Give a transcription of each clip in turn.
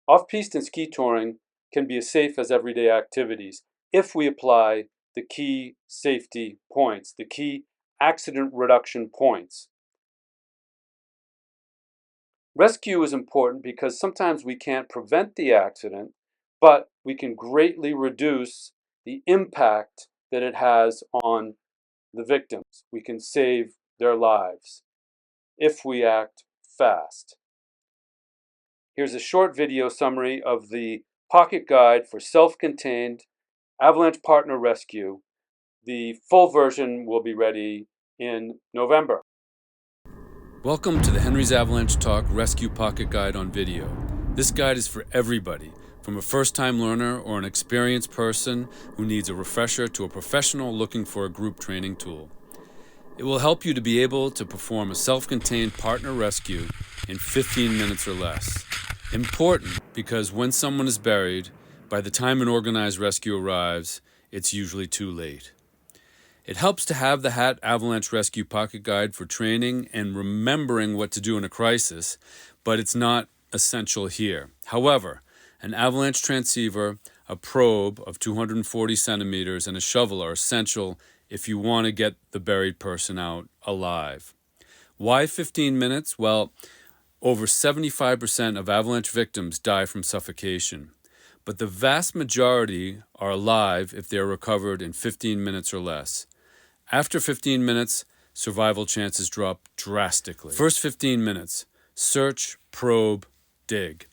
Off-piste and ski touring can be as safe as everyday activities if we apply the key safety points, the key accident reduction points. Rescue is important because sometimes we can't prevent the accident, but we can greatly reduce the impact that it has on the victims. We can save their lives if we act fast. Here's a short video summary of the pocket guide for self-contained Avalanche Partner Rescue. The full version will be ready in November. Welcome to the Henry's Avalanche Talk Rescue Pocket Guide on video. This guide is for everybody, from a first-time learner or an experienced person who needs a refresher to a professional looking for a group training tool. It will help you to be able to perform a self-contained partner rescue in 15 minutes or less. Important because when someone is buried, by the time an organized rescue arrives, it's usually too late. It helps to have the HAT Avalanche Rescue Pocket Guide for training and remembering what to do in a crisis, but it's not essential here. However, an avalanche transceiver, a probe of 240 centimeters, and a shovel are essential if you want to get the buried person out alive. Why 15 minutes? Well, over 75% of avalanche victims die from suffocation, but the vast majority are alive if they are recovered in 15 minutes or less. After 15 minutes, survival chances drop drastically. First 15 minutes, search, probe, dig.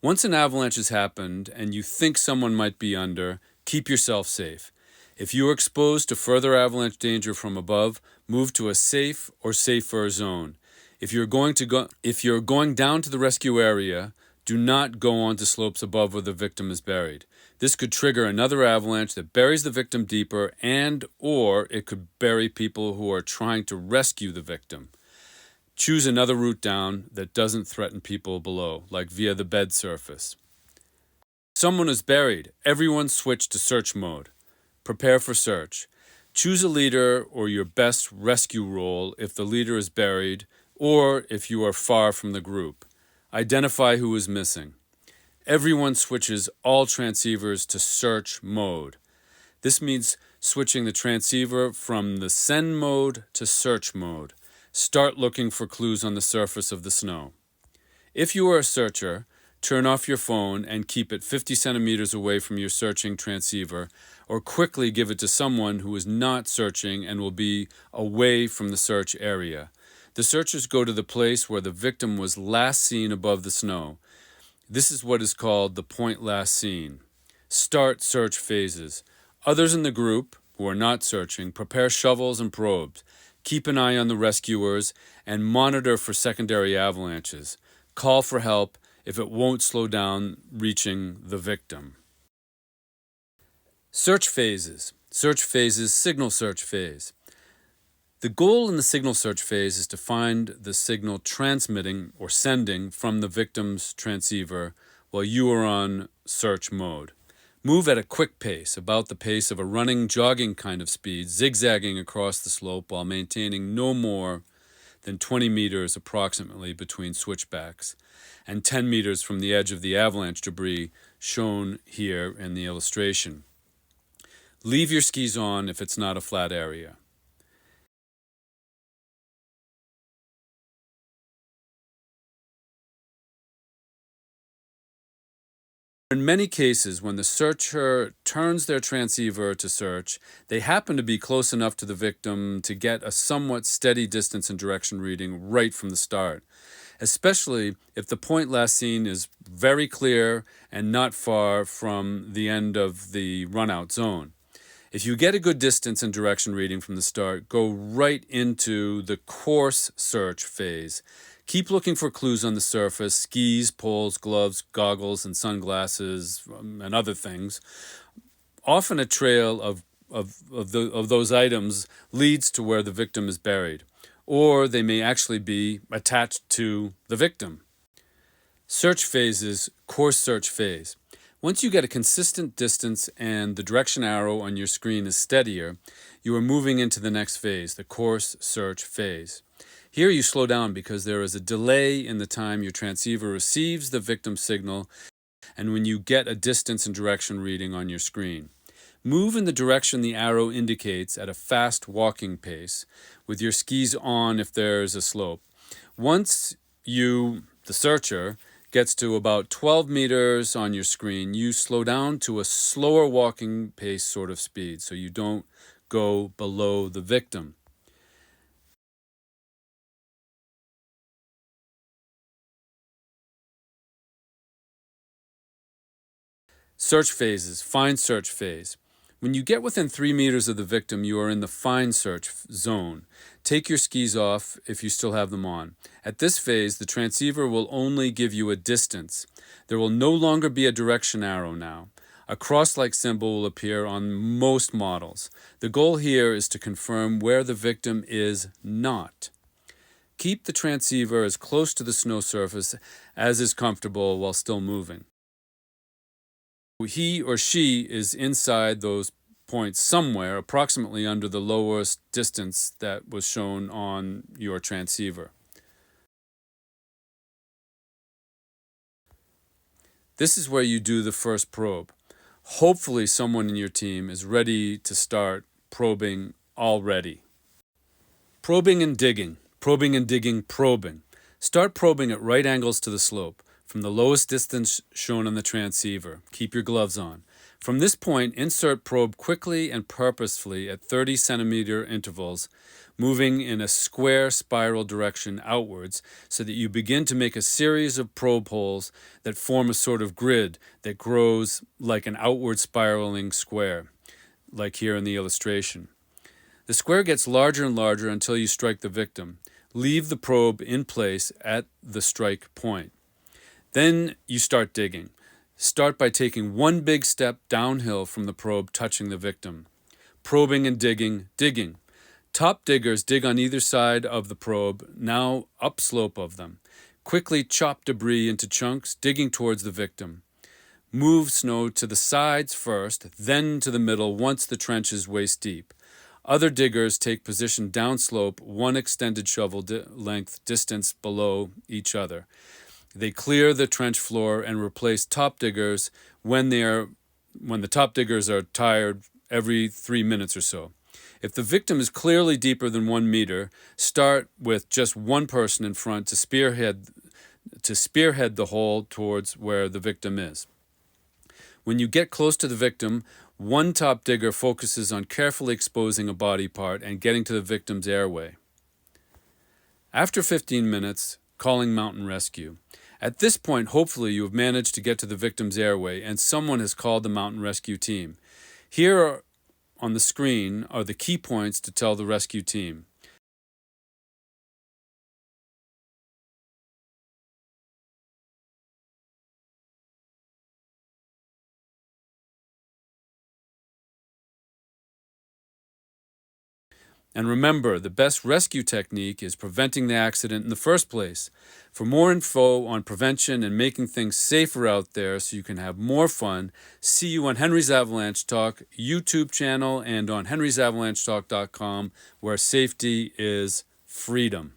Once an avalanche has happened and you think someone might be under, keep yourself safe. If you are exposed to further avalanche danger from above, move to a safe or safer zone. If you're going down to the rescue area, do not go onto slopes above where the victim is buried. This could trigger another avalanche that buries the victim deeper or it could bury people who are trying to rescue the victim. Choose another route down that doesn't threaten people below, like via the bed surface. Someone is buried. Everyone switch to search mode. Prepare for search. Choose a leader or your best rescue role if the leader is buried or if you are far from the group. Identify who is missing. Everyone switches all transceivers to search mode. This means switching the transceiver from the send mode to search mode. Start looking for clues on the surface of the snow. If you are a searcher, turn off your phone and keep it 50 centimeters away from your searching transceiver, or quickly give it to someone who is not searching and will be away from the search area. The searchers go to the place where the victim was last seen above the snow. This is what is called the point last seen. Start search phases. Others in the group, who are not searching, prepare shovels and probes. Keep an eye on the rescuers and monitor for secondary avalanches. Call for help if it won't slow down reaching the victim. Search phases. Search phases, signal search phase. The goal in the signal search phase is to find the signal transmitting or sending from the victim's transceiver while you are on search mode. Move at a quick pace, about the pace of a running, jogging kind of speed, zigzagging across the slope while maintaining no more than 20 meters approximately between switchbacks and 10 meters from the edge of the avalanche debris shown here in the illustration. Leave your skis on if it's not a flat area. In many cases, when the searcher turns their transceiver to search, they happen to be close enough to the victim to get a somewhat steady distance and direction reading right from the start, especially if the point last seen is very clear and not far from the end of the run-out zone. If you get a good distance and direction reading from the start, go right into the course search phase. Keep looking for clues on the surface: skis, poles, gloves, goggles, and sunglasses, and other things. Often a trail of those items leads to where the victim is buried, or they may actually be attached to the victim. Search phases, course search phase. Once you get a consistent distance and the direction arrow on your screen is steadier, you are moving into the next phase, the course search phase. Here you slow down because there is a delay in the time your transceiver receives the victim signal and when you get a distance and direction reading on your screen. Move in the direction the arrow indicates at a fast walking pace, with your skis on if there's a slope. Once you, the searcher, gets to about 12 meters on your screen, you slow down to a slower walking pace sort of speed, so you don't go below the victim. Search phases, fine search phase. When you get within 3 meters of the victim, you are in the fine search zone. Take your skis off if you still have them on. At this phase, the transceiver will only give you a distance. There will no longer be a direction arrow now. A cross-like symbol will appear on most models. The goal here is to confirm where the victim is not. Keep the transceiver as close to the snow surface as is comfortable while still moving. He or she is inside those points somewhere, approximately under the lowest distance that was shown on your transceiver. This is where you do the first probe. Hopefully someone in your team is ready to start probing already. Probing and digging, probing and digging, probing. Start probing at right angles to the slope, from the lowest distance shown on the transceiver. Keep your gloves on. From this point, insert probe quickly and purposefully at 30 centimeter intervals, moving in a square spiral direction outwards so that you begin to make a series of probe holes that form a sort of grid that grows like an outward spiraling square, like here in the illustration. The square gets larger and larger until you strike the victim. Leave the probe in place at the strike point. Then you start digging. Start by taking one big step downhill from the probe touching the victim. Probing and digging, digging. Top diggers dig on either side of the probe, now upslope of them. Quickly chop debris into chunks, digging towards the victim. Move snow to the sides first, then to the middle once the trench is waist deep. Other diggers take position downslope, one extended shovel length distance below each other. They clear the trench floor and replace top diggers when the top diggers are tired every 3 minutes or so. If the victim is clearly deeper than 1 meter, start with just one person in front to spearhead the hole towards where the victim is. When you get close to the victim, one top digger focuses on carefully exposing a body part and getting to the victim's airway. After 15 minutes, calling mountain rescue. At this point, hopefully you have managed to get to the victim's airway and someone has called the mountain rescue team. Here on the screen are the key points to tell the rescue team. And remember, the best rescue technique is preventing the accident in the first place. For more info on prevention and making things safer out there so you can have more fun, see you on Henry's Avalanche Talk YouTube channel and on henrysavalanchetalk.com, where safety is freedom.